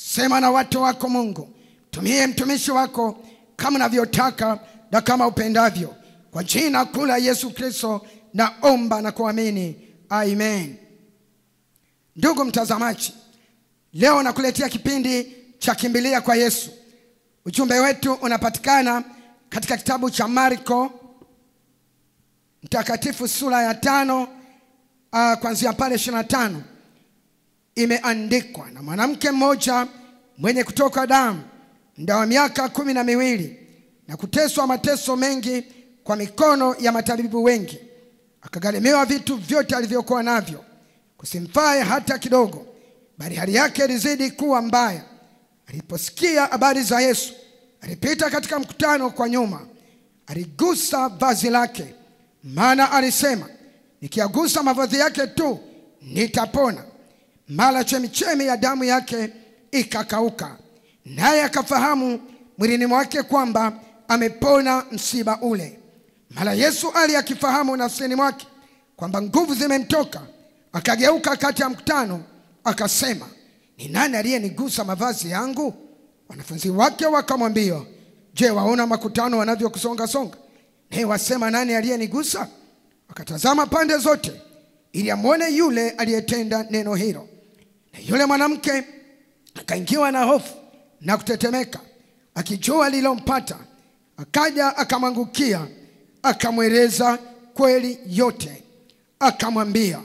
Sema na watu wako Mungu. Tumie mtumishi wako kama unavyotaka na kama upendavyo. Kwa jina kuu la Yesu Kristo naomba na kuamini. Amen. Ndugu mtazamaji, leo nakuletea kipindi cha Kimbilia kwa Yesu. Ujumbe wetu unapatikana katika kitabu cha Marko Mtakatifu sura ya 5 kuanzia pale 25. Imeandikwa, na mwanamke mmoja mwenye kutoka damu muda wa miaka 12 na kuteswa mateso mengi kwa mikono ya matabibu wengi, akagharimiwa vitu vyote alivyokuwa navyo, kusimfae hata kidogo, bali hali yake ilizidi kuwa mbaya. Aliposikia habari za Yesu, alipita katika mkutano kwa nyuma, aligusa vazi lake, maana alisema, nikiagusa mavazi yake tu nitapona. Mara chemichemi ya damu yake ikakauka, naye akafahamu mwilini mwake kwamba amepona msiba ule. Mara Yesu akifahamu nafsini mwake kwamba nguvu zimemtoka, akageuka kati ya mkutano akasema, ni nani aliyenigusa mavazi yangu? Wanafunzi wake wakamwambia, je, waona makutano wanavyokusonga songa? Naye wasema, nani aliyenigusa? Akatazama pande zote ili amwone yule aliyetenda neno hilo. Na yule mwanamke akaingiwa na hofu na kutetemeka, akijua lilompata. Akaja akamwangukia, akamweleza kweli yote. Akamwambia,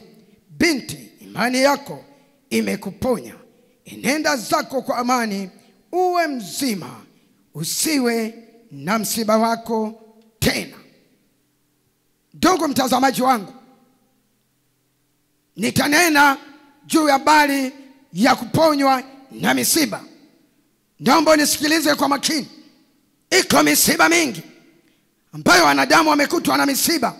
binti, imani yako imekuponya. Enenda zako kwa amani, uwe mzima, usiwe na msiba wako tena. Ndugu mtazamaji wangu, nitanena juu ya habari ya kuponywa na misiba. Naomba nisikilize kwa makini. Iko misiba mingi ambayo wanadamu wamekutwa na misiba.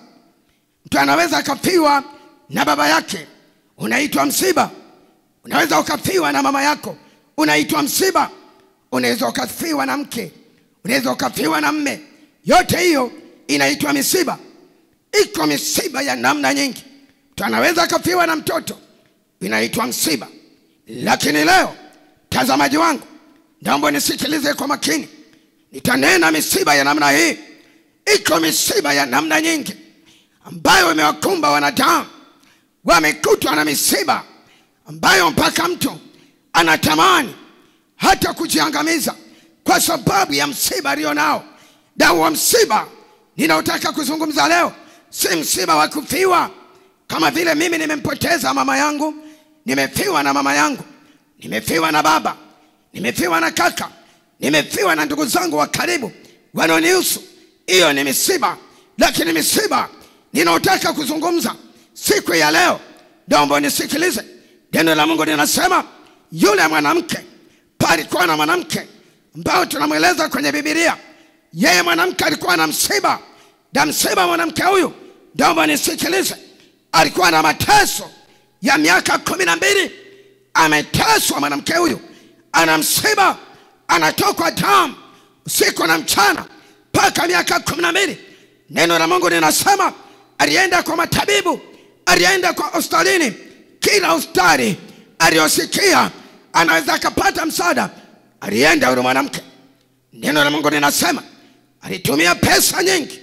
Mtu anaweza akafiwa na baba yake, unaitwa msiba. Unaweza ukafiwa na mama yako, unaitwa msiba. Unaweza ukafiwa na mke, unaweza ukafiwa na mme. Yote hiyo inaitwa misiba. Iko misiba ya namna nyingi. Mtu anaweza akafiwa na mtoto, inaitwa msiba. Lakini leo, tazamaji wangu, naomba nisikilize kwa makini. Nitanena misiba ya namna hii. Iko misiba ya namna nyingi ambayo imewakumba wanadamu. Wamekutwa na misiba ambayo mpaka mtu anatamani hata kujiangamiza kwa sababu ya msiba alio nao. Dawa msiba ninaotaka kuzungumza leo si msiba wa kufiwa. Kama vile mimi nimempoteza mama yangu, nimefiwa na mama yangu, nimefiwa na baba, nimefiwa na kaka, nimefiwa na ndugu zangu wa karibu wanaonihusu. Hiyo ni misiba. Lakini misiba ninaotaka kuzungumza siku ya leo, naomba nisikilize. Neno la Mungu linasema, yule mwanamke, palikuwa na mwanamke ambao tunamweleza kwenye Biblia. Yeye mwanamke alikuwa na msiba. Na msiba mwanamke huyu, naomba nisikilize, alikuwa na mateso ya miaka 12. Ameteswa mwanamke huyu, ana msiba, anatokwa damu usiku na mchana mpaka miaka 12. Neno la Mungu linasema, alienda kwa matabibu, alienda kwa hospitalini. Kila hospitali aliyosikia anaweza akapata msaada, alienda yule mwanamke. Neno la Mungu linasema, alitumia pesa nyingi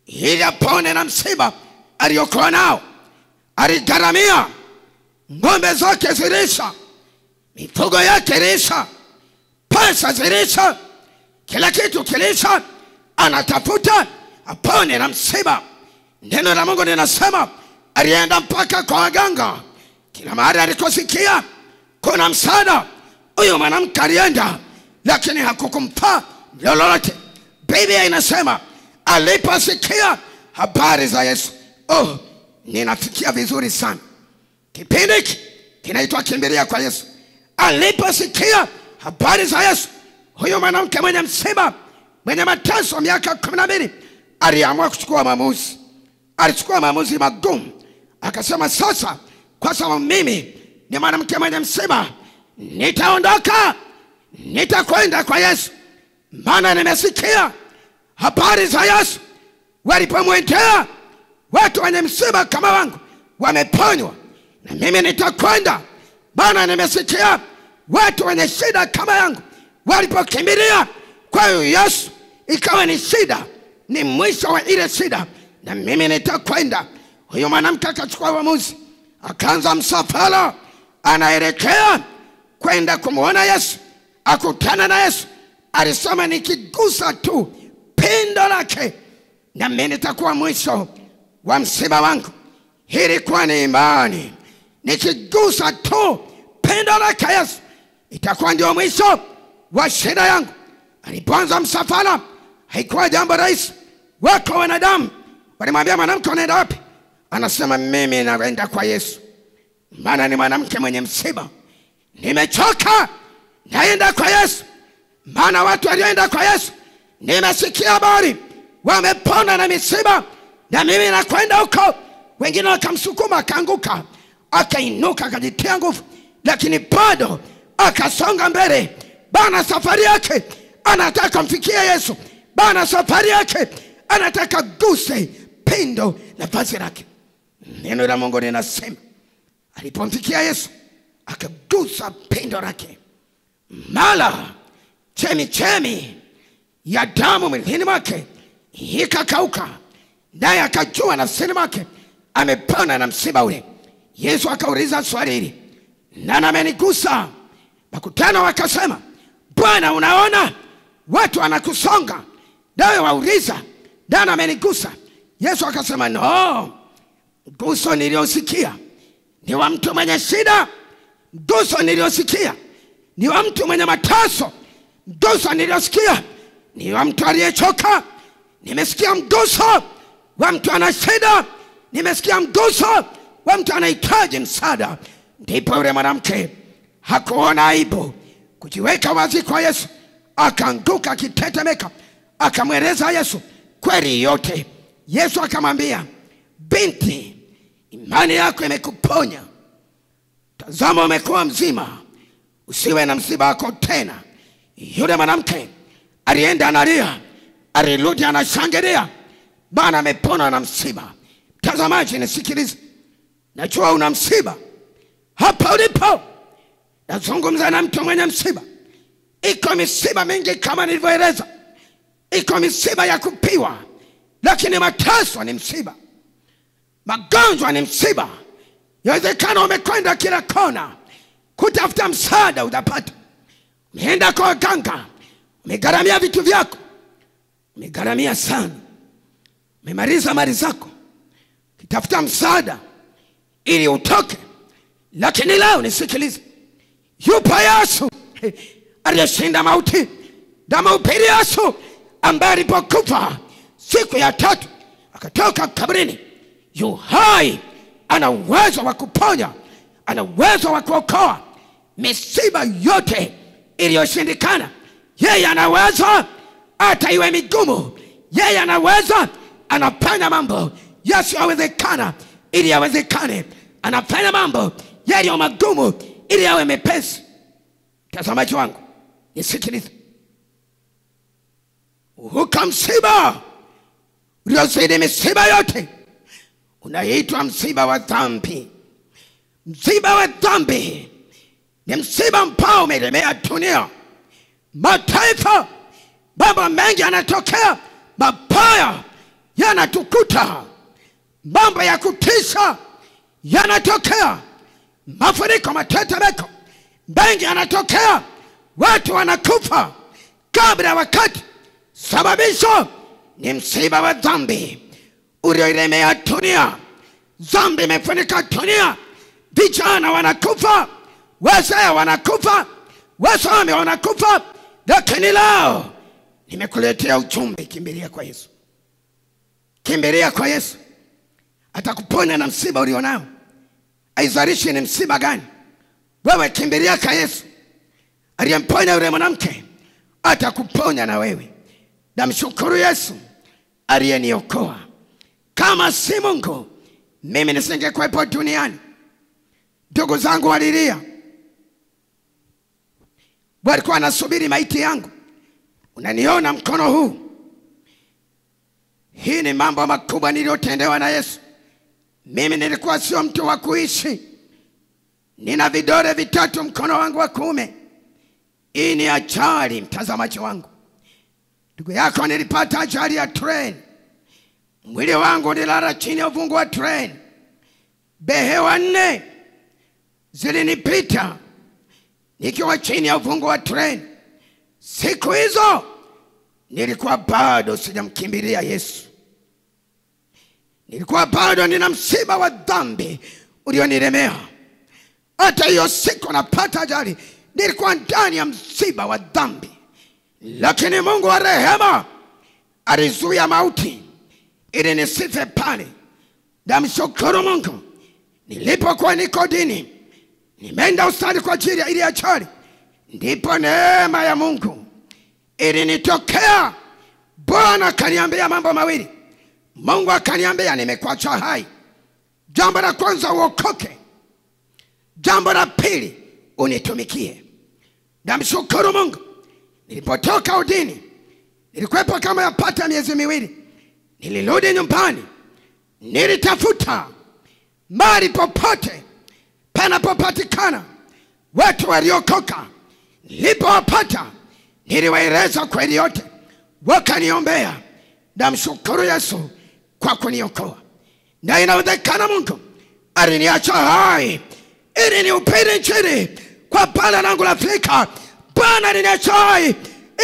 ili apone na msiba aliyokuwa nao. Aligharamia, ng'ombe zake zilisha, mifugo yake ilisha, pesa zilisha, kila kitu kilisha. Anatafuta apone na msiba. Neno la Mungu linasema, alienda mpaka kwa waganga. Kila mahali alikosikia kuna msaada, huyo mwanamke alienda, lakini hakukumpa lolote. Biblia inasema, aliposikia habari za Yesu. Ninafikia vizuri sana. Kipindi hiki kinaitwa Kimbilia kwa Yesu. Aliposikia habari za Yesu, huyo mwanamke mwenye msiba, mwenye mateso miaka 12, aliamua kuchukua maamuzi. Alichukua maamuzi magumu. Akasema, sasa kwa sababu mimi ni mwanamke mwenye msiba, nitaondoka, nitakwenda kwa Yesu, maana nimesikia habari za Yesu. Walipomwendea watu wenye msiba kama wangu wameponywa, na mimi nitakwenda, maana nimesikia watu wenye shida kama yangu walipokimbilia kwa Yesu, ikawa ni shida, ni mwisho wa ile shida, na mimi nitakwenda. Huyo mwanamke akachukua uamuzi, akaanza msafara, anaelekea kwenda kumuona Yesu, akutana na Yesu. Alisema nikigusa tu pindo lake na mimi nitakuwa mwisho wa msiba wangu. Hili kwa ni imani, nikigusa tu pindo lake Yesu itakuwa ndio mwisho wa shida yangu. Alipoanza msafara haikuwa jambo rahisi. Wako wanadamu walimwambia, mwanamke unaenda wapi? Anasema mimi naenda kwa Yesu, maana ni mwanamke mwenye msiba. Nimechoka, naenda kwa Yesu, maana watu walioenda kwa Yesu nimesikia habari wamepona na misiba, na mimi nakwenda huko. Wengine wakamsukuma, akaanguka, akainuka, akajitia nguvu, lakini bado akasonga mbele. Bana safari yake anataka mfikie Yesu. Bana safari yake anataka guse pindo la vazi lake. Neno la Mungu linasema alipomfikia Yesu akagusa pindo lake, mara chemi ya damu mwilini mwake ikakauka, naye akajua nafsini mwake amepona na msiba ule. Yesu akauliza swali hili, nani amenigusa? Makutano wakasema, Bwana, unaona watu wanakusonga, nawe wauliza nani amenigusa? Yesu akasema, no, guso niliosikia ni wa mtu mwenye shida. Guso niliosikia ni wa mtu mwenye mateso. Guso niliosikia ni wa mtu aliyechoka. Nimesikia mguso wa mtu ana shida. Nimesikia mguso wa mtu anahitaji msaada. Ndipo yule mwanamke hakuona aibu kujiweka wazi kwa Yesu, akaanguka akitetemeka, akamweleza Yesu kweli yote. Yesu akamwambia, binti, imani yako imekuponya. Tazama, umekuwa mzima, usiwe na msiba wako tena. Yule mwanamke alienda analia, alirudi anashangilia, bana amepona na msiba. Mtazamaji nisikilize, najua una msiba. Hapa ulipo nazungumza na mtu mwenye msiba. Iko misiba mingi kama nilivyoeleza. Iko misiba ya kupiwa, lakini mateso ni msiba. Magonjwa ni msiba. Yawezekana umekwenda kila kona kutafuta msaada, utapata. Umeenda kwa waganga, umegharamia vitu vyako, umegharamia sana, umemaliza mali zako kitafuta msaada ili utoke. Lakini leo nisikilize, yupo Yesu aliyeshinda mauti. Damu upili Yesu ambaye alipokufa siku ya tatu akatoka kaburini, yu hai. Ana uwezo wa kuponya, ana uwezo wa kuokoa misiba yote iliyoshindikana. Yeye anaweza, hata iwe migumu. Yeye anaweza, anafanya mambo yasiyowezekana ili yawezekane. Anafanya mambo yaliyo magumu ili yawe mepesi. Mtazamaji wangu nisikilize, huko msiba uliozidi misiba yote unaitwa msiba wa dhambi. Msiba wa dhambi ni msiba ambao umelemea dunia. Mataifa, mambo mengi yanatokea, mabaya yanatukuta, mambo ya kutisha yanatokea, mafuriko, matetemeko mengi yanatokea, watu wanakufa kabla ya wakati. Sababisho ni msiba wa dhambi ulioilemea dunia. Dhambi imefunika dunia. Vijana wanakufa, wazee wanakufa, wasomi wanakufa. Lakini leo nimekuletea ujumbe, kimbilia kwa Yesu. Kimbilia kwa Yesu, atakuponya na msiba ulionao. Haijalishi ni msiba gani, wewe kimbilia kwa Yesu. Aliyemponya yule mwanamke atakuponya na wewe. Namshukuru Yesu aliyeniokoa. Kama si Mungu, mimi nisingekuwepo duniani. Ndugu zangu walilia, walikuwa wanasubiri maiti yangu. Unaniona mkono huu? Hii ni mambo makubwa niliyotendewa na Yesu. Mimi nilikuwa sio mtu wa kuishi. Nina vidole vitatu mkono wangu wa kuume. Hii ni ajali, mtazamaji wangu. Ndugu yako, nilipata ajali ya train. Mwili wangu nilala chini ya uvungu wa train. Behewa 4 zilinipita nikiwa chini ya uvungu wa train. Siku hizo nilikuwa bado sijamkimbilia Yesu. Nilikuwa bado nina msiba wa dhambi ulionilemea. Hata hiyo siku napata ajali, nilikuwa ndani ya msiba wa dhambi. Lakini Mungu wa rehema alizuia mauti ili nisife pale. Namshukuru Mungu, nilipokuwa niko dini, nimeenda hospitali kwa ajili ya ile ajali, ndipo neema ya Mungu ilinitokea. Bwana akaniambia mambo mawili. Mungu akaniambia, nimekuacha hai. Jambo la kwanza, uokoke. Jambo la pili, unitumikie. Namshukuru Mungu, nilipotoka udini, nilikuwepo kama yapata miezi 2. Nilirudi nyumbani, nilitafuta mahali popote panapopatikana watu waliokoka. Nilipowapata, niliwaeleza kweli yote, wakaniombea. Namshukuru Yesu kwa kuniokoa. Na inawezekana Mungu aliniacha hai ili niupende Injili kwa bara langu la Afrika. Bwana aliniacha hai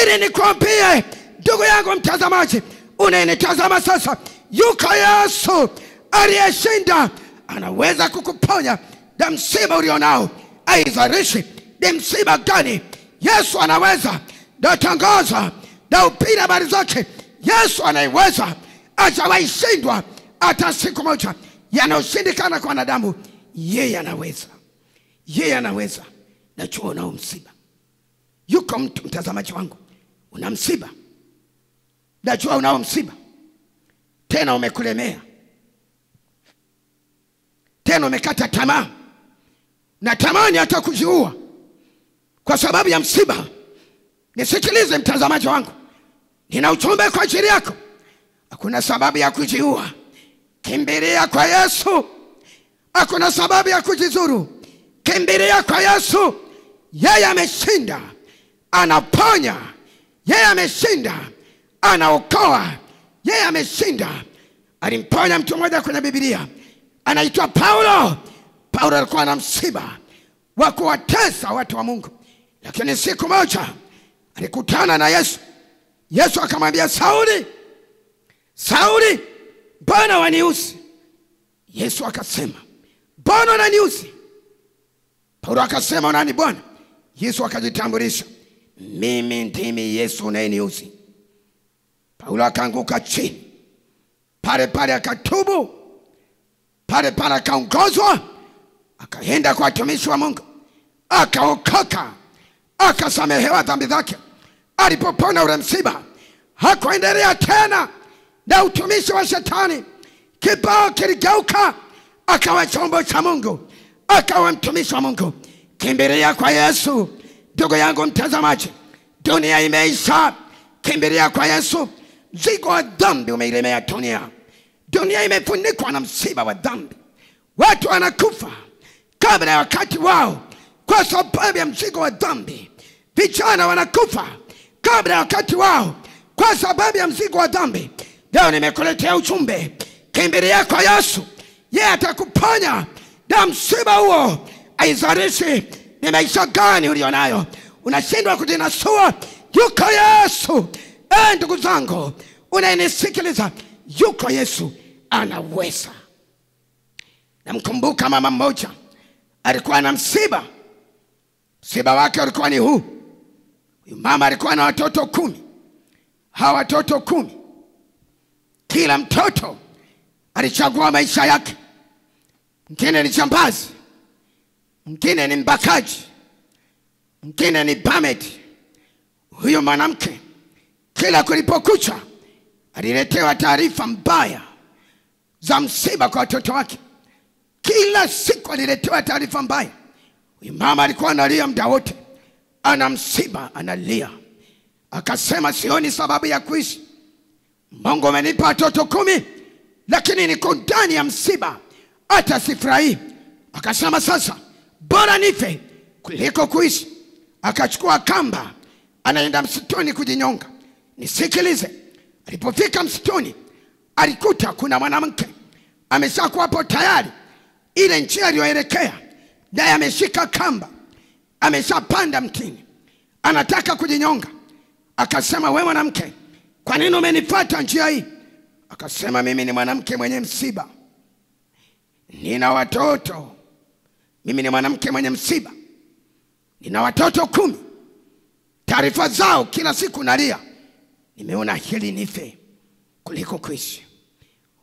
ili nikwambie, ndugu yangu mtazamaji, unanitazama sasa, yuko Yesu aliyeshinda. Anaweza kukuponya na msiba ulionao. Haijalishi ni msiba gani, Yesu anaweza. Natangaza na upira habari zake. Yesu anaiweza, hajawahi shindwa hata siku moja. Yanayoshindikana kwa wanadamu, yeye anaweza. Yeye anaweza. Najua unao msiba. Yuko mtu, mtazamaji wangu, una msiba. Najua unao msiba. Tena umekulemea. Tena umekata tamaa. Na tamani hata kujiua kwa sababu ya msiba. Nisikilize mtazamaji wangu, nina ujumbe kwa ajili yako. Hakuna sababu ya kujiua. Kimbilia kwa Yesu. Hakuna sababu ya kujizuru. Kimbilia kwa Yesu. Yeye ameshinda, anaponya. Yeye ameshinda, anaokoa. Yeye ameshinda. Alimponya mtu mmoja kwenye Biblia, anaitwa Paulo. Paulo alikuwa na msiba wa kuwatesa watu wa Mungu. Lakini siku moja alikutana na Yesu. Yesu akamwambia, Sauli, Sauli, mbona waniusi? Yesu akasema, mbona unaniusi? Paulo akasema, nani Bwana? Yesu akajitambulisha, mimi ndimi Yesu unayeniusi. Paulo akaanguka chini. Pale pale akatubu. Pale pale akaongozwa, akaenda kwa watumishi wa Mungu, akaokoka, akasamehewa dhambi zake. Alipopona ule msiba, hakuendelea tena na utumishi wa shetani. Kibao kiligeuka, akawa chombo cha Mungu, akawa mtumishi wa Mungu. Kimbilia kwa Yesu. Ndugu yangu mtazamaji, dunia imeisha. Kimbilia kwa Yesu. Mzigo wa dhambi umeilemea dunia. Dunia imefunikwa na msiba wa dhambi. Watu wanakufa kabla ya wakati wao kwa sababu ya mzigo wa dhambi. Vijana wanakufa kabla ya wakati wao kwa sababu ya mzigo wa dhambi. Leo nimekuletea ujumbe. Kimbilia kwa Yesu. Yeye atakuponya na msiba huo. Haijalishi ni maisha gani ulionayo, unashindwa kujinasua, yuko Yesu. Ndugu zangu unayenisikiliza, yuko Yesu, anaweza. Namkumbuka mama mmoja alikuwa na msiba. Msiba wake ulikuwa ni huu. Huyu mama alikuwa na watoto 10. Hawa watoto 10, kila mtoto alichagua maisha yake. Mwingine ni jambazi, mwingine ni mbakaji, mwingine ni bameti. Huyo mwanamke kila kulipokucha aliletewa taarifa mbaya za msiba kwa watoto wake. Kila siku aliletewa taarifa mbaya. Huyu mama alikuwa analia muda wote. Ana msiba, analia. Akasema, sioni sababu ya kuishi. Mungu amenipa watoto 10, lakini niko ndani ya msiba, hata sifurahi. Akasema, sasa bora nife kuliko kuishi. akachukua kamba, anaenda msituni kujinyonga. Nisikilize, alipofika msituni alikuta kuna mwanamke ameshakuwa hapo tayari, ile njia aliyoelekea, naye ameshika kamba, ameshapanda mtini, anataka kujinyonga. Akasema, wewe mwanamke, kwa nini umenifuata njia hii? Akasema, mimi ni mwanamke mwenye msiba, nina watoto. Mimi ni mwanamke mwenye msiba, nina watoto 10. Taarifa zao kila siku nalia, nimeona hili nife kuliko kuishi.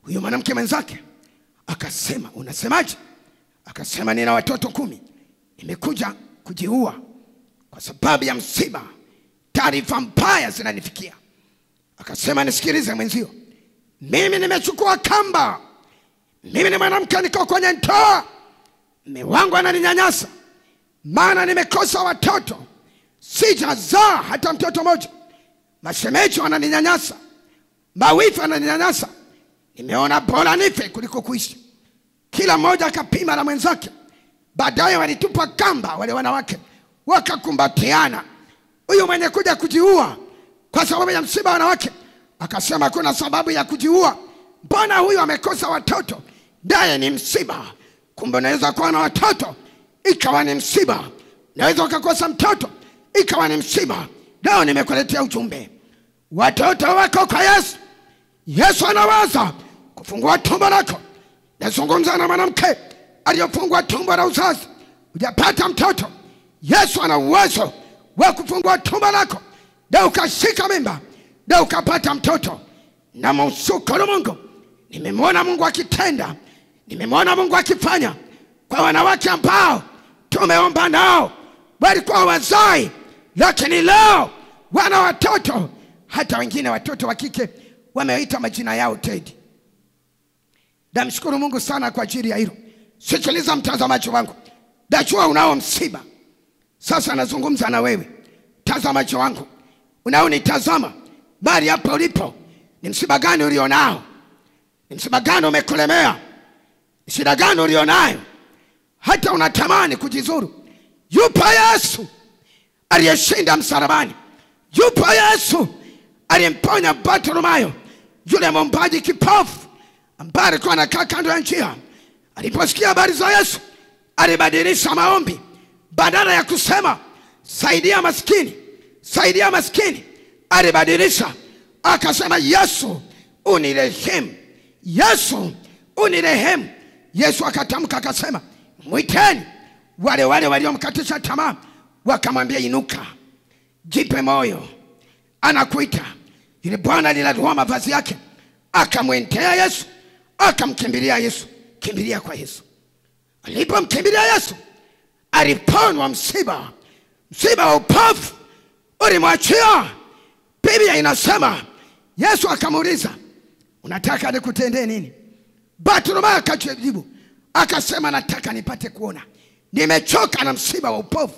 Huyo mwanamke mwenzake akasema, unasemaje? Akasema, nina watoto 10, nimekuja kujiua kwa sababu ya msiba, taarifa mbaya zinanifikia. Akasema, nisikilize mwenzio, mimi nimechukua kamba, mimi ni mwanamke, niko kwenye ndoa, mume wangu ananinyanyasa, maana nimekosa watoto, sijazaa hata mtoto mmoja. Mashemeji wananinyanyasa, mawifi wananinyanyasa, nimeona bora nife kuliko kuishi. Kila mmoja akapima na mwenzake. Baadaye walitupa kamba wale wanawake, wakakumbatiana. Huyu mwenye kuja kujiua kwa sababu ya msiba wanawake akasema, kuna sababu ya kujiua, mbona huyu amekosa watoto, naye ni msiba. Kumbe unaweza kuwa na watoto ikawa ni msiba, naweza ukakosa mtoto ikawa ni msiba. Leo nimekuletea ujumbe, watoto wako kwa Yesu. Yesu anaweza kufungua tumbo lako. Nazungumza na mwanamke aliyofungwa tumbo la uzazi, hujapata mtoto. Yesu ana uwezo wa kufungua tumbo lako na ukashika mimba na ukapata mtoto. Na mshukuru Mungu, nimemwona Mungu akitenda, nimemwona Mungu akifanya kwa wanawake ambao tumeomba nao, walikuwa wazai lakini leo wana watoto. Hata wengine watoto wa kike wameita majina yao Teddy. Namshukuru Mungu sana kwa ajili ya hilo. Sikiliza mtazamaji wangu, najua unao msiba. Sasa nazungumza na wewe mtazamaji wangu, unaonitazama bali hapo ulipo. Ni msiba gani ulionao? Ni msiba gani umekulemea? Ni shida gani ulionayo hata unatamani kujizuru? Yupo Yesu aliyeshinda msalabani. Yupo Yesu aliyemponya Bartimayo, yule mwombaji kipofu ambaye alikuwa anakaa kando ya njia. Aliposikia habari za Yesu, alibadilisha maombi. Badala ya kusema saidia maskini, saidia maskini, alibadilisha akasema, Yesu unirehemu, Yesu unirehemu. Yesu akatamka akasema, mwiteni. Wale waliomkatisha tamaa wakamwambia, inuka, jipe moyo, anakuita. Yule bwana alilatua mavazi yake, akamwendea Yesu, akamkimbilia Yesu. Kimbilia kwa Yesu. Alipomkimbilia Yesu, aliponwa msiba. Msiba wa upofu ulimwachia. Biblia inasema Yesu akamuuliza, unataka nikutendee nini? Bartimayo akajibu akasema, nataka nipate kuona. Nimechoka na msiba wa upofu,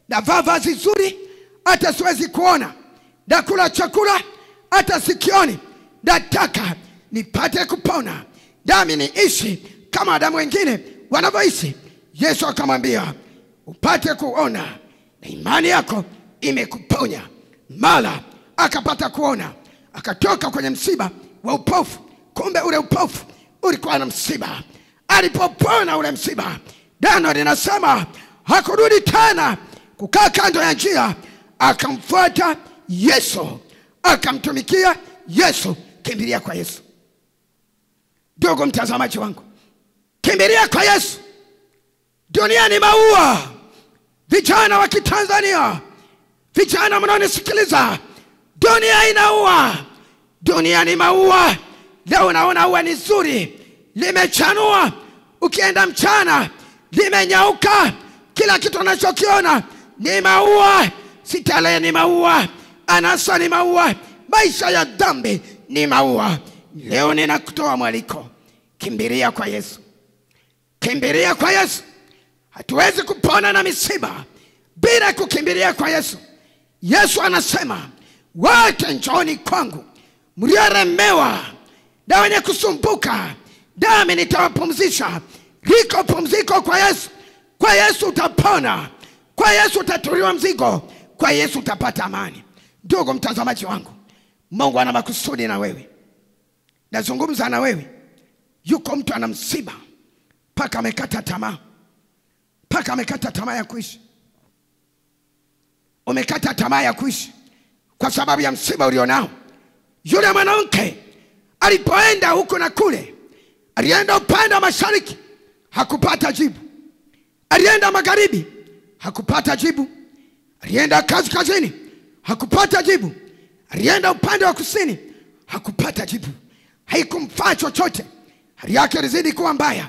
navaa vazi zuri hata siwezi kuona, nakula chakula hata sikioni. Nataka nipate kupona, nami niishi kama Adamu wengine wanavyoishi. Yesu akamwambia, upate kuona na imani yako imekuponya. Mara akapata kuona, akatoka kwenye msiba wa upofu. Kumbe ule upofu ulikuwa na msiba. Alipopona ule msiba, neno linasema hakurudi tena kukaa kando ya njia, akamfuata Yesu, akamtumikia Yesu. Kimbilia kwa Yesu. Ndugu mtazamaji wangu, kimbilia kwa Yesu. Dunia ni maua. Vijana wa Kitanzania, vijana mnaonisikiliza, dunia inaua. Dunia ni maua. Leo unaona ua ni zuri, limechanua, ukienda mchana limenyauka. Kila kitu unachokiona ni maua. Sitale ni maua, anasa ni maua, maisha ya dhambi ni maua. Leo ninakutoa mwaliko, kimbilia kwa Yesu. Kimbilia kwa Yesu. Hatuwezi kupona na misiba bila kukimbilia kwa Yesu. Yesu anasema, wote njooni kwangu mliolemewa na wenye kusumbuka, nami nitawapumzisha. Liko pumziko kwa Yesu. Kwa Yesu utapona, Kwa Yesu utatuliwa mzigo, kwa Yesu utapata amani. Ndugu mtazamaji wangu, Mungu ana makusudi na wewe. Nazungumza na wewe. Yuko mtu ana msiba mpaka amekata tamaa. Mpaka amekata tamaa ya kuishi. Umekata tamaa ya kuishi kwa sababu ya msiba ulionao. Yule mwanamke alipoenda huko na kule, alienda upande wa mashariki, hakupata jibu. Alienda magharibi, hakupata jibu. Alienda kaskazini, hakupata jibu. Alienda upande wa kusini, hakupata jibu. Haikumfaa chochote. Hali yake ilizidi kuwa mbaya.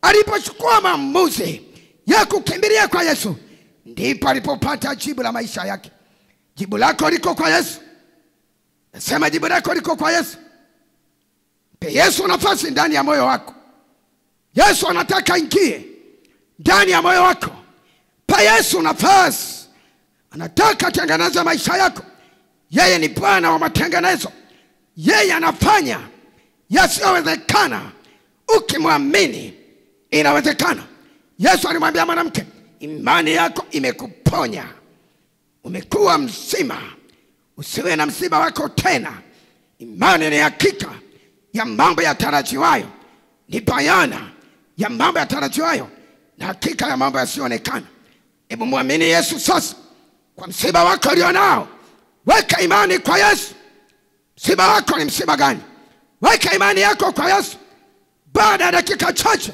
Alipochukua maamuzi ya kukimbilia kwa Yesu, ndipo alipopata jibu la maisha yake. Jibu lako liko kwa Yesu. Nasema jibu lako liko kwa Yesu. Pe Yesu nafasi ndani ya moyo wako. Yesu anataka ingie ndani ya moyo wako. Pa Yesu nafasi. Anataka tengeneza maisha yako. Yeye ni Bwana wa matengenezo. Yeye anafanya yasiyowezekana. Ukimwamini inawezekana. Yesu alimwambia mwanamke, imani yako imekuponya. Umekuwa mzima. Usiwe na msiba wako tena. Imani ni hakika ya mambo yatarajiwayo. Ni bayana ya mambo yatarajiwayo na hakika ya mambo yasiyoonekana. Hebu muamini Yesu sasa kwa msiba wako ulionao. Weka imani kwa Yesu. Msiba wako ni msiba gani? Weka imani yako kwa Yesu. Baada ya dakika chache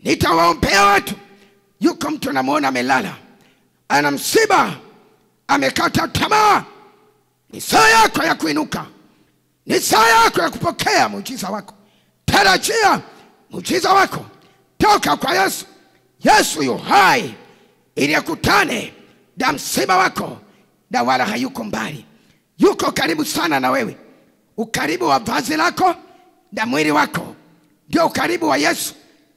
nitawaombea watu. Yuko mtu namuona amelala, ana msiba, amekata tamaa. Ni saa yako ya kuinuka. Ni saa yako ya kupokea muujiza wako. Tarajia muujiza wako toka kwa Yesu. Yesu yu hai ili akutane na msiba wako, na wala hayuko mbali. Yuko karibu sana na wewe. Ukaribu wa vazi lako na mwili wako ndio ukaribu wa Yesu.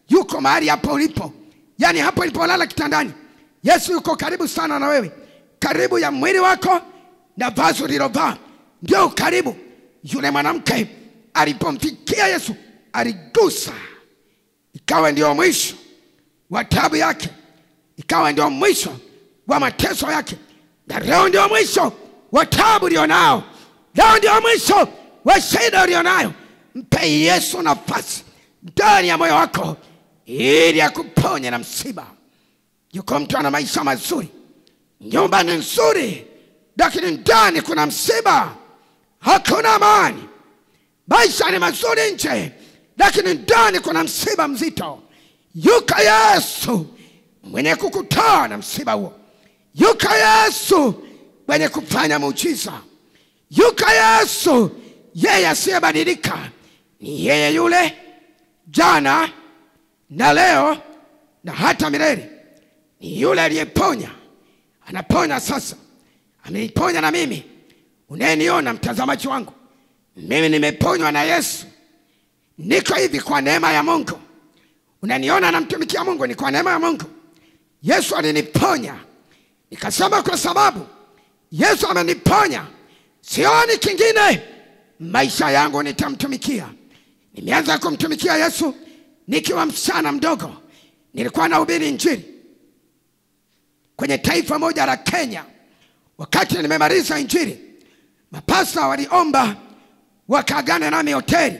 Yuko mahali hapo ulipo. Yani hapo ulipolala kitandani, Yesu yuko karibu sana na wewe. Karibu ya mwili wako na vazi ulilovaa ndio ukaribu. Yule mwanamke alipomfikia Yesu, aligusa. Ikawa ndio mwisho wa taabu yake. Ikawa ndio mwisho wa mateso yake. Na leo ndio mwisho wa taabu ulionao. Leo ndio mwisho wa shida ulionayo. Mpe Yesu nafasi ndani ya moyo wako ili akuponye na msiba. Yuko mtu ana maisha mazuri, nyumba ni nzuri, lakini ndani kuna msiba. Hakuna amani. Maisha ni mazuri nje, lakini ndani kuna msiba mzito. Yuko Yesu mwenye kukutoa na msiba huo. Yuko Yesu mwenye kufanya muujiza. Yuko Yesu, yeye asiyebadilika. Ni yeye yule jana na leo na hata milele. Ni yule aliyeponya, anaponya sasa. Ameniponya na mimi. Unayeniona mtazamaji wangu, mimi nimeponywa na Yesu. Niko hivi kwa neema ya Mungu. Unaniona namtumikia Mungu, ni kwa neema ya Mungu. Yesu aliniponya. Nikasema kwa sababu Yesu ameniponya, sioni kingine. Maisha yangu nitamtumikia. Nimeanza kumtumikia Yesu nikiwa msichana mdogo. Nilikuwa nahubiri injili kwenye taifa moja la Kenya. Wakati nimemaliza injili, mapasta waliomba wakaagana nami hoteli.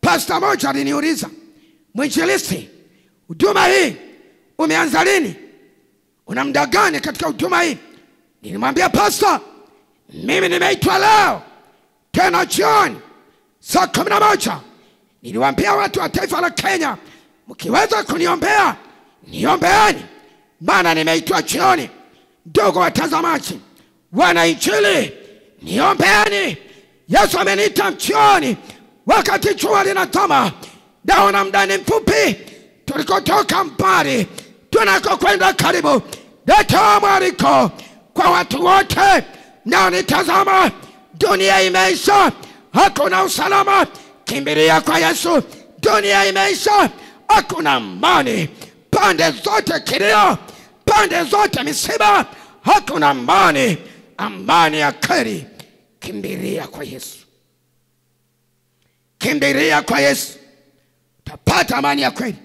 Pasta moja aliniuliza, mwinjilisti, huduma hii umeanza lini? Una muda gani katika huduma hii? Nilimwambia pasta, mimi nimeitwa leo tena jioni saa 11. Niliwaambia watu wa taifa la Kenya, mkiweza kuniombea niombeani, maana nimeitwa jioni. Ndugu watazamaji, wana injili, niombeani. Yesu ameniita jioni wakati jua linazama. Naona muda ni mfupi. Tulikotoka mbali, tunakokwenda karibu. Natoa mwaliko kwa watu wote mnaonitazama. Dunia imeisha, hakuna usalama. Kimbilia kwa Yesu. Dunia imeisha, hakuna amani. Pande zote kilio, pande zote misiba, hakuna amani. Amani ya kweli. Kimbilia kwa Yesu. Kimbilia kwa Yesu, utapata amani ya kweli.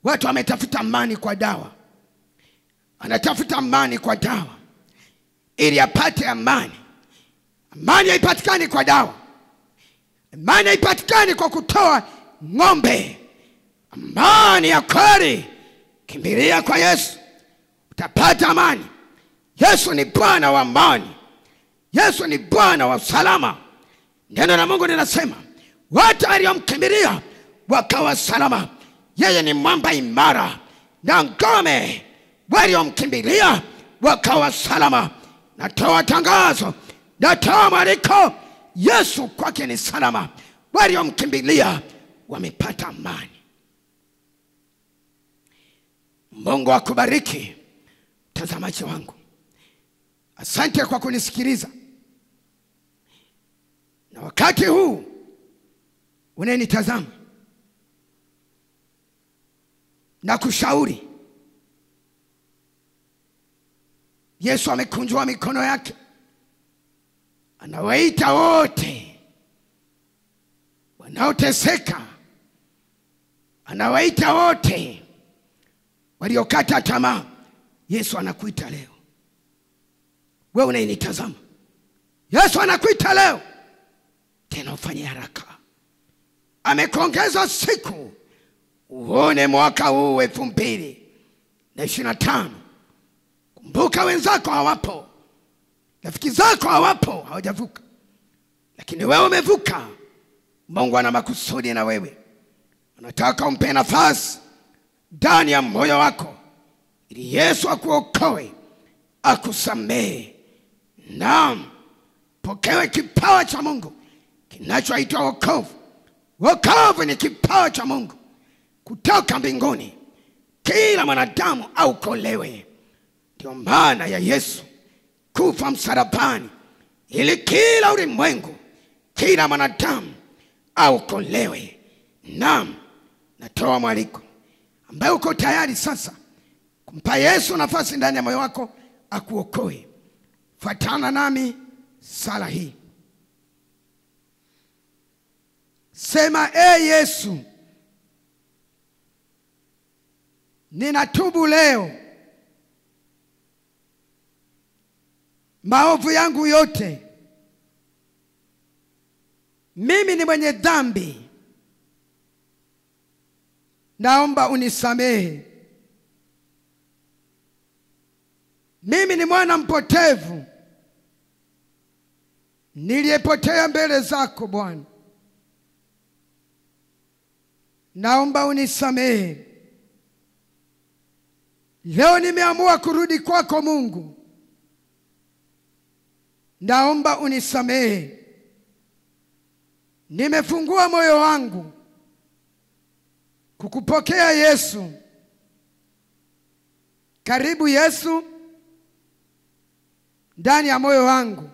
Watu wametafuta amani kwa dawa. anatafuta amani kwa dawa ili apate amani. Amani haipatikani kwa dawa. Amani haipatikani kwa kutoa ng'ombe. Amani ya kweli, kimbilia kwa Yesu, utapata amani. Yesu ni Bwana wa amani. Yesu ni Bwana wa salama. Neno la Mungu linasema watu waliomkimbilia wakawa salama. Yeye ni mwamba imara na ngome, waliomkimbilia wakawa salama. Natoa tangazo, natoa mwaliko, Yesu kwake ni salama. Waliomkimbilia wamepata amani. Mungu akubariki mtazamaji wangu. Asante kwa kunisikiliza. Na wakati huu unanitazama, na kushauri, Yesu amekunjua mikono yake, anawaita wote wanaoteseka, anawaita wote waliokata tamaa. Yesu anakuita leo. Wewe unanitazama, Yesu anakuita leo. Tena ufanye haraka. Amekuongeza siku uone mwaka huu 2025. Kumbuka wenzako hawapo, rafiki zako hawapo, hawajavuka, lakini wewe umevuka. Mungu ana makusudi na wewe. Anataka umpe nafasi ndani ya moyo wako ili Yesu akuokoe, akusamehe. Naam, pokewe kipawa cha Mungu kinachoitwa wokovu. Wokovu ni kipawa cha Mungu kutoka mbinguni. Kila mwanadamu aokolewe. Ndio maana ya Yesu kufa msalabani, ili kila ulimwengu, kila mwanadamu aokolewe. Naam, natoa mwaliko ambaye uko tayari sasa kumpa Yesu nafasi ndani ya moyo wako akuokoe. Fuatana nami sala hii. Sema, Yesu, ninatubu leo maovu yangu yote. Mimi ni mwenye dhambi. Naomba unisamehe. Mimi ni mwana mpotevu niliyepotea mbele zako Bwana. Naomba unisamehe. Leo nimeamua kurudi kwako Mungu. Naomba unisamehe. Nimefungua moyo wangu kukupokea Yesu. Karibu Yesu ndani ya moyo wangu.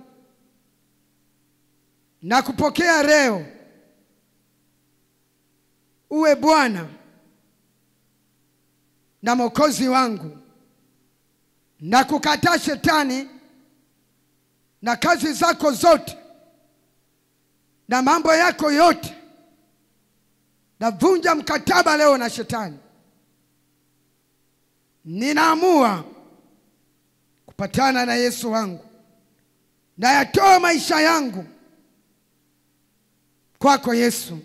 Na kupokea leo uwe Bwana na Mwokozi wangu. Na kukataa shetani na kazi zako zote na mambo yako yote. Navunja mkataba leo na shetani. Ninaamua kupatana na Yesu wangu. Na yatoa maisha yangu kwako Yesu.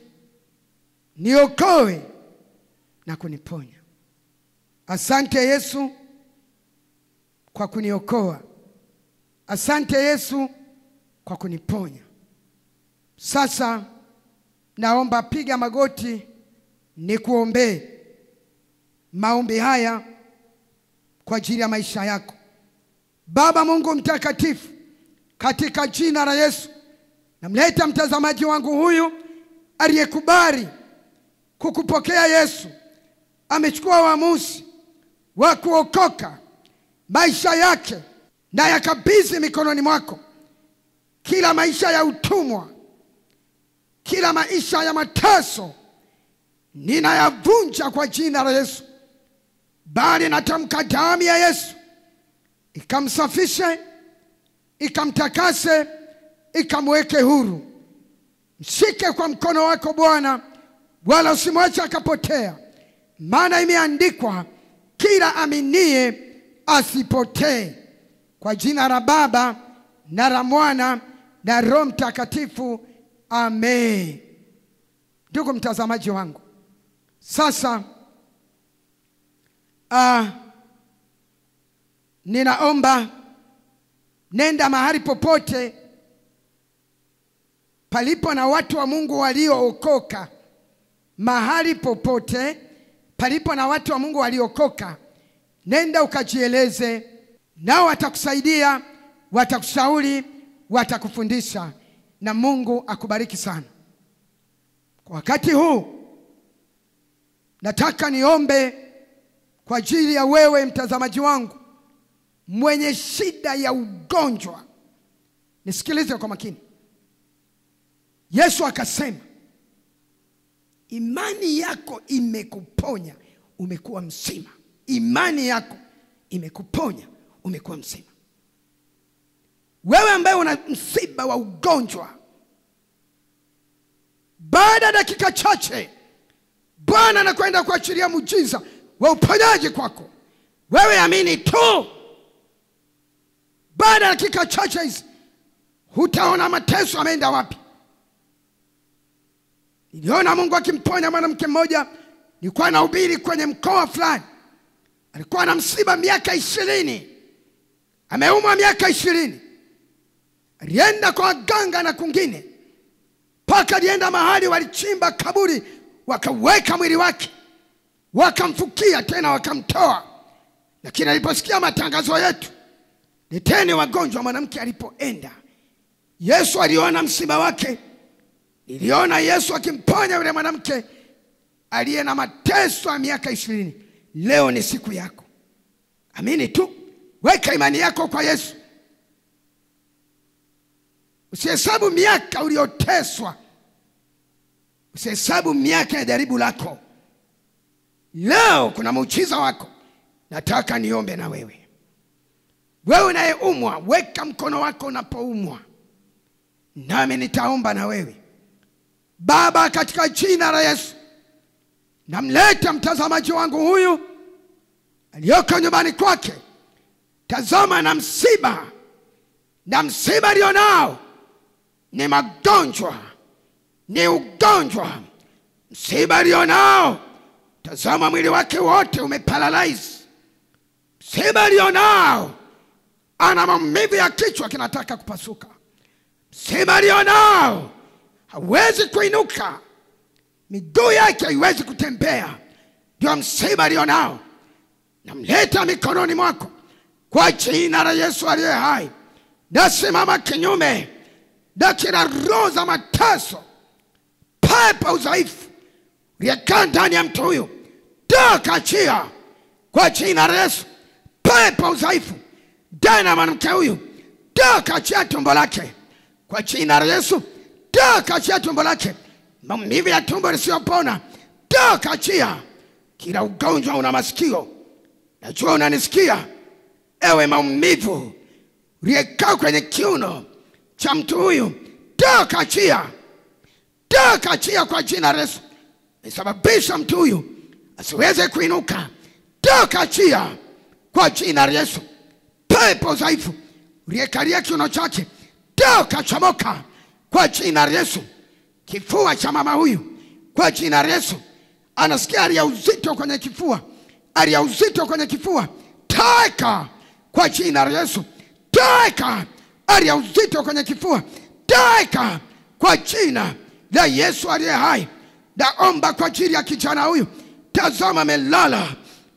Niokoe na kuniponya. Asante Yesu kwa kuniokoa. Asante Yesu kwa kuniponya. Sasa naomba piga magoti nikuombee maombi haya kwa ajili ya maisha yako. Baba Mungu mtakatifu, katika jina la Yesu, namleta mtazamaji wangu huyu aliyekubali kukupokea Yesu. Amechukua uamuzi wa kuokoka. Maisha yake na yakabidhi mikononi mwako. Kila maisha ya utumwa, kila maisha ya mateso, ninayavunja kwa jina la Yesu. Bali natamka damu ya Yesu ikamsafishe, ikamtakase, ikamweke huru. Mshike kwa mkono wako Bwana, wala usimwache akapotea. Maana imeandikwa, kila aminie asipotee. Kwa jina la Baba na la Mwana na Roho Mtakatifu, amen. Ndugu mtazamaji wangu, sasa ninaomba nenda mahali popote palipo na watu wa Mungu waliookoka. Mahali popote palipo na watu wa Mungu waliokoka, nenda ukajieleze, nao watakusaidia, watakushauri, watakufundisha, na Mungu akubariki sana. Kwa wakati huu nataka niombe kwa ajili ya wewe mtazamaji wangu mwenye shida ya ugonjwa. Nisikilize kwa makini. Yesu akasema, imani yako imekuponya, umekuwa mzima. Imani yako imekuponya, umekuwa mzima. Wewe ambaye una msiba wa ugonjwa, baada ya dakika chache Bwana anakwenda kuachilia muujiza wa uponyaji kwako. Wewe amini tu. Baada ya dakika chache hizi hutaona mateso ameenda wapi. Niliona Mungu akimponya mwanamke mmoja. Nilikuwa nahubiri kwenye mkoa fulani. Alikuwa na msiba miaka 20. Ameumwa miaka 20. Alienda kwa waganga na kwingine, mpaka alienda mahali walichimba kaburi, wakaweka mwili wake, wakamfukia tena wakamtoa. Lakini aliposikia matangazo yetu, leteni wagonjwa, mwanamke alipoenda, Yesu aliona msiba wake. Niliona Yesu akimponya yule mwanamke aliye na mateso ya miaka 20. Leo ni siku yako. Amini tu. Weka imani yako kwa Yesu. Usihesabu miaka ulioteswa. Usihesabu miaka ya jaribu lako. Leo kuna muujiza wako. Nataka niombe na wewe. Wewe unayeumwa, weka mkono wako unapoumwa, nami nitaomba na wewe. Baba, katika jina la Yesu, namleta mtazamaji wangu huyu aliyoko nyumbani kwake. Tazama na msiba alionao ni magonjwa, ni ugonjwa. Msiba alionao, tazama mwili wake wote umeparalyze. Msiba alionao, ana maumivu ya kichwa kinataka kupasuka. Msiba alionao, hawezi kuinuka, miguu yake haiwezi kutembea. Ndio msiba alionao. Namleta mikononi mwako kwa jina la Yesu aliye hai. Nasimama kinyume na kila roho za mateso, pepo udhaifu uliyekaa ndani ya mtu huyu, toka, achia kwa jina la Yesu. Pepo udhaifu ndani ya mwanamke huyu, toka, achia tumbo lake kwa jina la Yesu. Toka, achia tumbo lake. Maumivu ya tumbo lisiyopona, toka, achia. Kila ugonjwa una masikio, najua unanisikia. Ewe maumivu uliyekaa kwenye kiuno cha mtu huyu, toka, achia. Toka, achia kwa jina la Yesu. Nisababisha mtu huyu asiweze kuinuka. Toka, achia kwa jina la Yesu. Pepo dhaifu uliyekalia kiuno chake, toka, chomoka kwa jina la Yesu. Kifua cha mama huyu, kwa jina la Yesu. Anasikia hali ya uzito kwenye kifua, hali ya uzito kwenye kifua, toka kwa jina la Yesu. Toka hali ya uzito kwenye kifua, toka kwa jina la Yesu aliye hai. Naomba kwa ajili ya kijana huyu. Tazama amelala,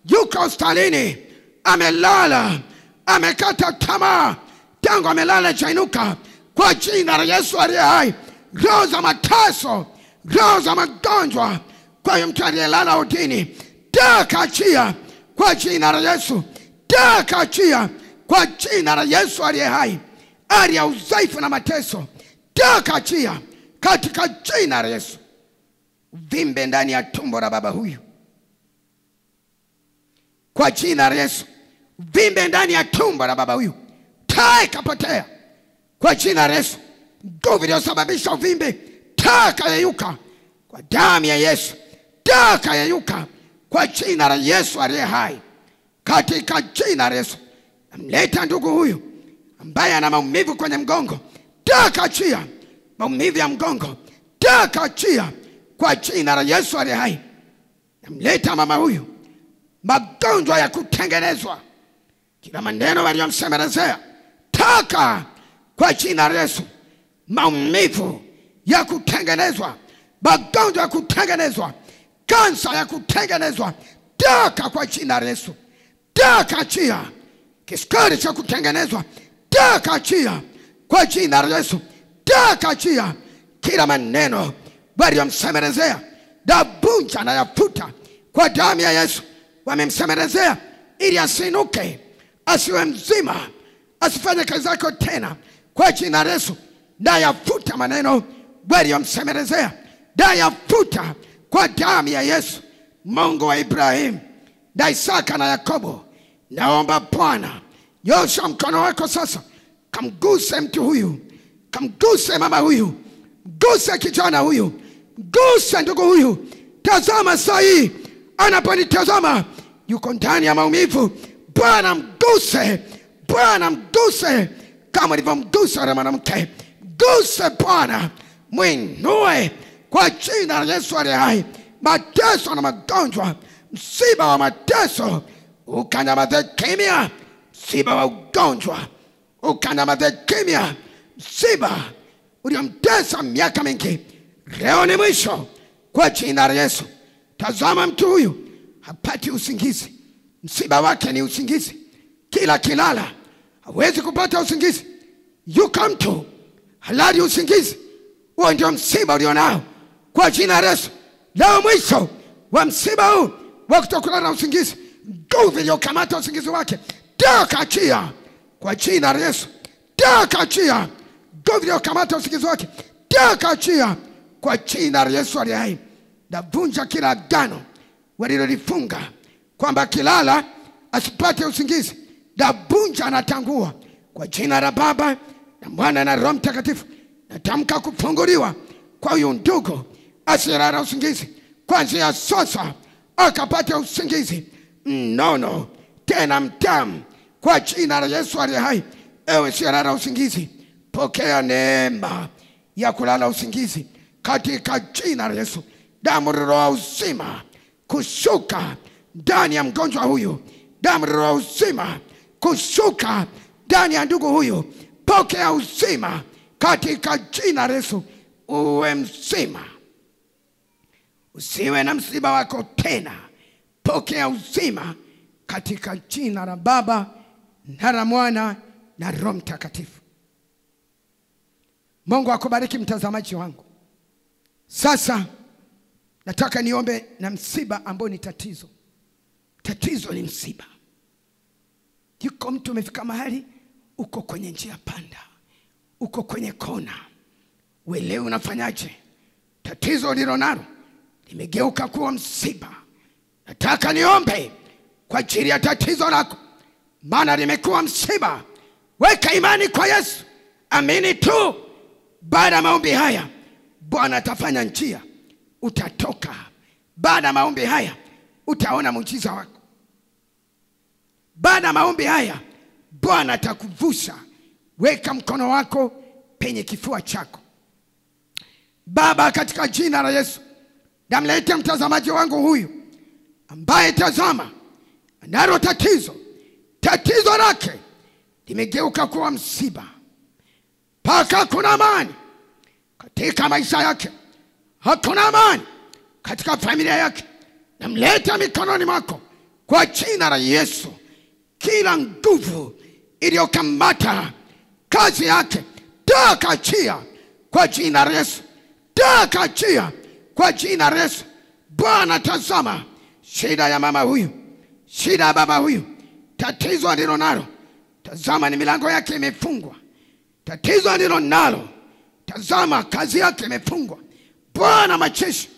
yuko hospitalini, amelala, amekata tamaa, tangu amelala chainuka. Kwa jina la Yesu aliye hai, roho za mateso, roho za magonjwa kwa hiyo mtu aliyelala udini, toka, achia kwa jina la Yesu. Toka, achia kwa jina la Yesu aliye hai. Hali ya udhaifu na mateso, toka, achia katika jina la Yesu. Uvimbe ndani ya tumbo la baba huyu, kwa jina la Yesu. Uvimbe ndani ya tumbo la baba huyu, toka, potea kwa jina la Yesu. Nguvu iliyosababisha uvimbe, toka, yeyuka kwa damu ya Yesu. Toka, yeyuka kwa jina la Yesu aliye hai. katika jina la Yesu. Namleta ndugu huyu ambaye ana maumivu kwenye mgongo, achia maumivu ya mgongo, achia kwa jina la Yesu aliye hai. Namleta mama huyu, magonjwa ya kutengenezwa, kila maneno waliyomsemelezea, taka kwa jina la Yesu. Maumivu ya kutengenezwa, magonjwa ya kutengenezwa, kansa ya kutengenezwa, taka kwa jina la Yesu. Achia kisukari cha kutengenezwa, achia kwa jina la Yesu. Achia kila maneno waliyomsemelezea, navunja na yafuta kwa damu ya Yesu. Wamemsemelezea ili asinuke, asiwe mzima, asifanye kazi zake tena, kwa jina la Yesu. Na yafuta maneno waliyomsemelezea, na yafuta kwa damu ya Yesu. Mungu wa Ibrahimu na Isaka na Yakobo, naomba Bwana, nyosha mkono wako sasa, kamguse mtu huyu, kamguse mama huyu, mguse kijana huyu, mguse ndugu huyu. Tazama saa hii anaponitazama, yuko ndani ya maumivu. Bwana mguse, Bwana mguse kama ulivyomgusa yule mwanamke. Mguse Bwana, mwinue kwa jina la Yesu aliye hai. Mateso na magonjwa, msiba wa mateso ukanyamaze kimya. Msiba wa ugonjwa ukanyamaze kimya. Msiba uliomtesa miaka mingi, leo ni mwisho kwa jina la Yesu. Tazama mtu huyu hapati usingizi, msiba wake ni usingizi. Kila kilala hawezi kupata usingizi. Yuko mtu halali usingizi, huo ndio msiba ulionao kwa jina la Yesu. Leo mwisho wa msiba huu wa kutokulala usingizi, nguvu iliyokamata usingizi wake, achia kwa jina la Yesu. Achia nguvu iliyokamata usingizi wake, achia kwa jina la Yesu aliye hai. Navunja kila agano walilolifunga kwamba kilala asipate usingizi. Navunja na tangua kwa jina la Baba na Mwana na Roho Mtakatifu. Natamka kufunguliwa kwa huyu ndugu asiyelala usingizi. Kuanzia sasa akapata usingizi mnono tena mtamu kwa jina la Yesu aliye hai. Ewe asiyelala usingizi, pokea neema ya kulala usingizi katika jina la Yesu. Damu roho uzima kushuka ndani ya mgonjwa huyu. Damu roho uzima kushuka ndani ya ndugu huyu. Pokea uzima katika jina la Yesu. Uwe mzima, usiwe na msiba wako tena. Pokea uzima katika jina la Baba na la Mwana na Roho Mtakatifu. Mungu akubariki mtazamaji wangu. Sasa nataka niombe na msiba ambao ni tatizo. Tatizo ni msiba. Yuko mtu umefika mahali uko kwenye njia panda, uko kwenye kona, uelewe unafanyaje. Tatizo lilo nalo limegeuka kuwa msiba. Nataka niombe kwa ajili ya tatizo lako, maana limekuwa msiba. Weka imani kwa Yesu, amini tu. Baada ya maombi haya Bwana atafanya njia, utatoka. Baada ya maombi haya utaona muujiza wako. Baada ya maombi haya Bwana atakuvusha. Weka mkono wako penye kifua chako. Baba, katika jina la Yesu, namleta mtazamaji wangu huyu ambaye tazama analo tatizo. Tatizo lake limegeuka kuwa msiba. Paka hakuna amani katika maisha yake, hakuna amani katika familia yake. Namleta mikononi mwako kwa jina la Yesu. Kila nguvu iliyokamata kazi yake, achia kwa jina la Yesu. Achia kwa jina la Yesu. Bwana, tazama shida ya mama huyu, shida ya baba huyu, tatizo alilo nalo. Tazama ni milango yake imefungwa. Tatizo alilo nalo, tazama kazi yake imefungwa. Bwana majeshi,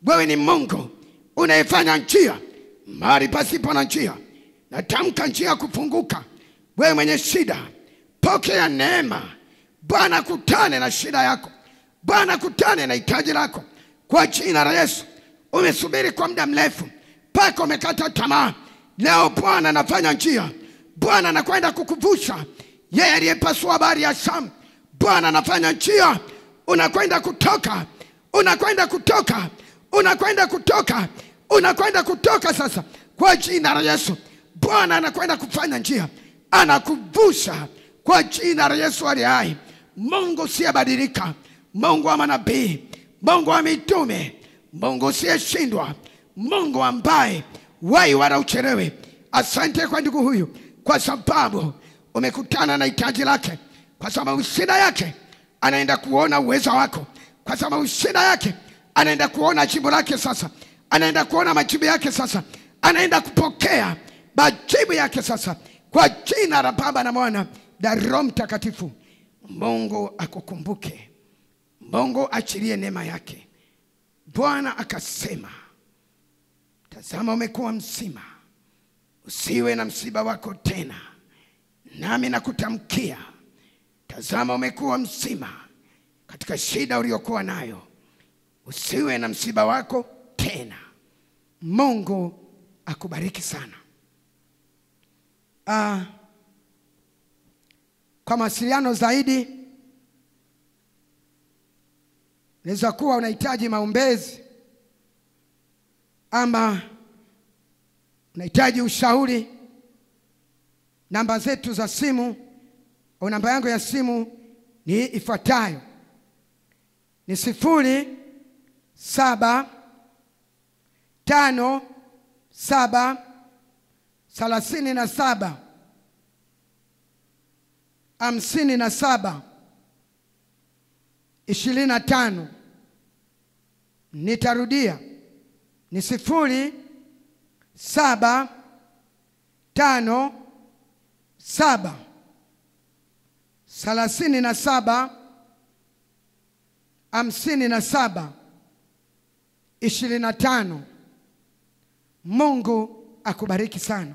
wewe ni Mungu unayefanya njia mahali pasipo na njia. Natamka njia kufunguka. Wewe mwenye shida, pokea neema. Bwana kutane na shida yako. Bwana kutane na hitaji lako kwa jina la Yesu. Umesubiri kwa muda mrefu, paka umekata tamaa. leo Bwana anafanya njia. Bwana anakwenda kukuvusha. Yeye aliyepasua bahari ya Shamu, Bwana anafanya njia. Unakwenda kutoka, unakwenda kutoka, unakwenda kutoka, unakwenda kutoka sasa kwa jina la Yesu. Bwana anakwenda kufanya njia, anakuvusha kwa jina la Yesu aliye hai. Mungu usiyebadilika, Mungu wa manabii, Mungu wa mitume, Mungu usiyeshindwa, Mungu ambaye wai wala uchelewe. Asante kwa ndugu huyu, kwa sababu umekutana na hitaji lake, kwa sababu shida yake anaenda kuona uwezo wako, kwa sababu shida yake anaenda kuona jibu lake sasa, anaenda kuona majibu yake sasa, anaenda kupokea majibu yake sasa, kwa jina la Baba na Mwana na Roho Mtakatifu. Mungu akukumbuke, Mungu achilie neema yake. Bwana akasema, tazama umekuwa mzima, usiwe na msiba wako tena. Nami nakutamkia, tazama umekuwa mzima katika shida uliyokuwa nayo, usiwe na msiba wako tena. Mungu akubariki sana. Kwa mawasiliano zaidi, unaweza kuwa unahitaji maombezi ama unahitaji ushauri. Namba zetu za simu au namba yangu ya simu ni ifuatayo: ni 0757375725. Nitarudia, ni 0757375725. Mungu akubariki sana.